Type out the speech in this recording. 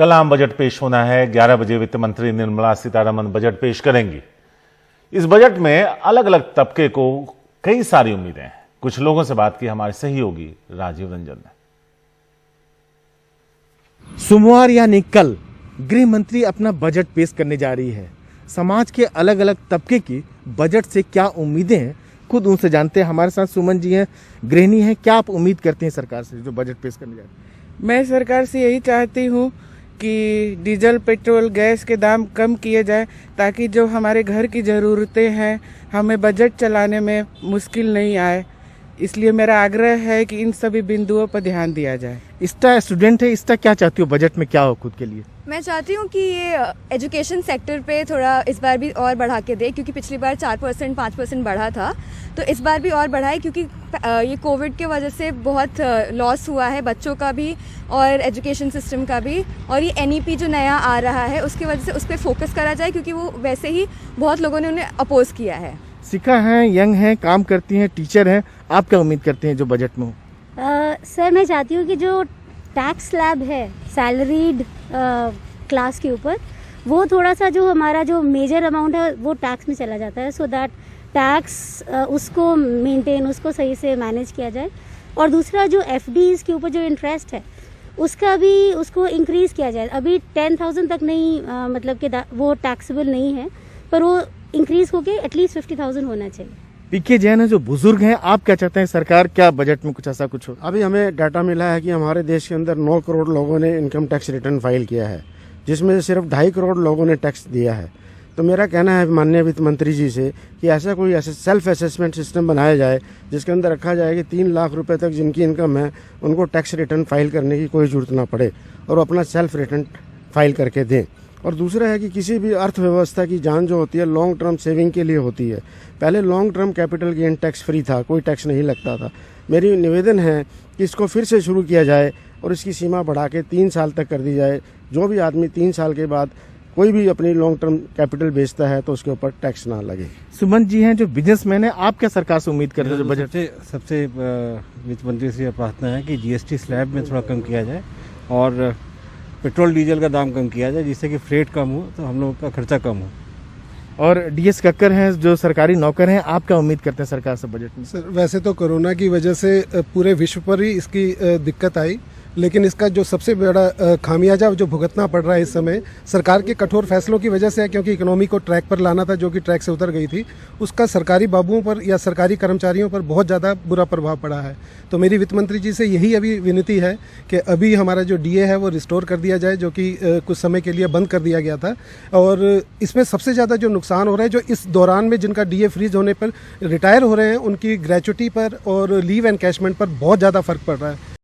कल आम बजट पेश होना है। 11 बजे वित्त मंत्री निर्मला सीतारमण बजट पेश करेंगी। इस बजट में अलग अलग तबके को कई सारी उम्मीदें हैं। कुछ लोगों से बात की हमारे सहयोगी राजीव रंजन ने। सोमवार यानी कल गृह मंत्री अपना बजट पेश करने जा रही है। समाज के अलग अलग तबके की बजट से क्या उम्मीदें हैं, खुद उनसे जानते हैं। हमारे साथ सुमन जी हैं, गृहिणी हैं। क्या आप उम्मीद करते हैं सरकार से जो बजट पेश करने जा रही है? मैं सरकार से यही चाहती हूँ कि डीजल, पेट्रोल, गैस के दाम कम किए जाए ताकि जो हमारे घर की ज़रूरतें हैं हमें बजट चलाने में मुश्किल नहीं आए। इसलिए मेरा आग्रह है कि इन सभी बिंदुओं पर ध्यान दिया जाए। इसका स्टूडेंट है, इसका क्या चाहती हो बजट में क्या हो खुद के लिए? मैं चाहती हूँ कि ये एजुकेशन सेक्टर पे थोड़ा इस बार भी और बढ़ा के दे, क्योंकि पिछली बार 4% 5% बढ़ा था, तो इस बार भी और बढ़ाए, क्योंकि ये कोविड के वजह से बहुत लॉस हुआ है बच्चों का भी और एजुकेशन सिस्टम का भी। और ये NEP जो नया आ रहा है उसकी वजह से उस पर फोकस करा जाए, क्योंकि वो वैसे ही बहुत लोगों ने उन्हें अपोज किया है। सिखा हैं, यंग हैं, काम करती हैं, टीचर हैं। आप क्या उम्मीद करते हैं जो बजट में हो? सर, मैं चाहती हूँ कि जो टैक्स स्लैब है सैलरीड क्लास के ऊपर, वो थोड़ा सा जो हमारा जो मेजर अमाउंट है वो टैक्स में चला जाता है, सो दैट टैक्स उसको मेंटेन, उसको सही से मैनेज किया जाए। और दूसरा जो FDs के ऊपर जो इंटरेस्ट है उसका भी उसको इंक्रीज़ किया जाए। अभी 10,000 तक नहीं, मतलब कि वो टैक्सेबल नहीं है, पर वो इंक्रीज़ होके एटलीस्ट 50,000 होना चाहिए। PK जैन है जो बुजुर्ग हैं, आप क्या चाहते हैं सरकार क्या बजट में कुछ ऐसा कुछ हो? अभी हमें डाटा मिला है कि हमारे देश के अंदर 9 करोड़ लोगों ने इनकम टैक्स रिटर्न फाइल किया है, जिसमें से सिर्फ 2.5 करोड़ लोगों ने टैक्स दिया है। तो मेरा कहना है माननीय वित्त मंत्री जी से कि ऐसा कोई सेल्फ असेसमेंट सिस्टम बनाया जाए जिसके अंदर रखा जाए कि 3 लाख रुपए तक जिनकी इनकम है उनको टैक्स रिटर्न फाइल करने की कोई जरूरत ना पड़े और अपना सेल्फ रिटर्न फाइल करके दें। और दूसरा है कि किसी भी अर्थव्यवस्था की जान जो होती है लॉन्ग टर्म सेविंग के लिए होती है। पहले long term capital gain tax free था, कोई टैक्स नहीं लगता था। मेरी निवेदन है कि इसको फिर से शुरू किया जाए और इसकी सीमा बढ़ा के 3 साल तक कर दी जाए। जो भी आदमी 3 साल के बाद कोई भी अपनी लॉन्ग टर्म कैपिटल बेचता है तो उसके ऊपर टैक्स ना लगे। सुमन जी हैं जो बिजनेसमैन है, आप क्या सरकार से उम्मीद करते हैं जो बजट? सबसे वित्त मंत्री से प्रार्थना है कि GST स्लैब में थोड़ा कम किया जाए और पेट्रोल डीजल का दाम कम किया जाए, जिससे कि फ्रेट कम हो तो हम लोगों का खर्चा कम हो। और DS कक्कर हैं जो सरकारी नौकर हैं, आप क्या उम्मीद करते हैं सरकार से बजट में? सर, वैसे तो कोरोना की वजह से पूरे विश्व पर ही इसकी दिक्कत आई, लेकिन इसका जो सबसे बड़ा खामियाजा जो भुगतना पड़ रहा है इस समय सरकार के कठोर फैसलों की वजह से है, क्योंकि इकोनॉमी को ट्रैक पर लाना था जो कि ट्रैक से उतर गई थी। उसका सरकारी बाबुओं पर या सरकारी कर्मचारियों पर बहुत ज़्यादा बुरा प्रभाव पड़ा है। तो मेरी वित्त मंत्री जी से यही अभी विनती है कि अभी हमारा जो DA है वो रिस्टोर कर दिया जाए, जो कि कुछ समय के लिए बंद कर दिया गया था। और इसमें सबसे ज़्यादा जो नुकसान हो रहा है, जो इस दौरान में जिनका DA फ्रीज होने पर रिटायर हो रहे हैं, उनकी ग्रेच्युटी पर और लीव एनकैशमेंट पर बहुत ज़्यादा फर्क पड़ रहा है।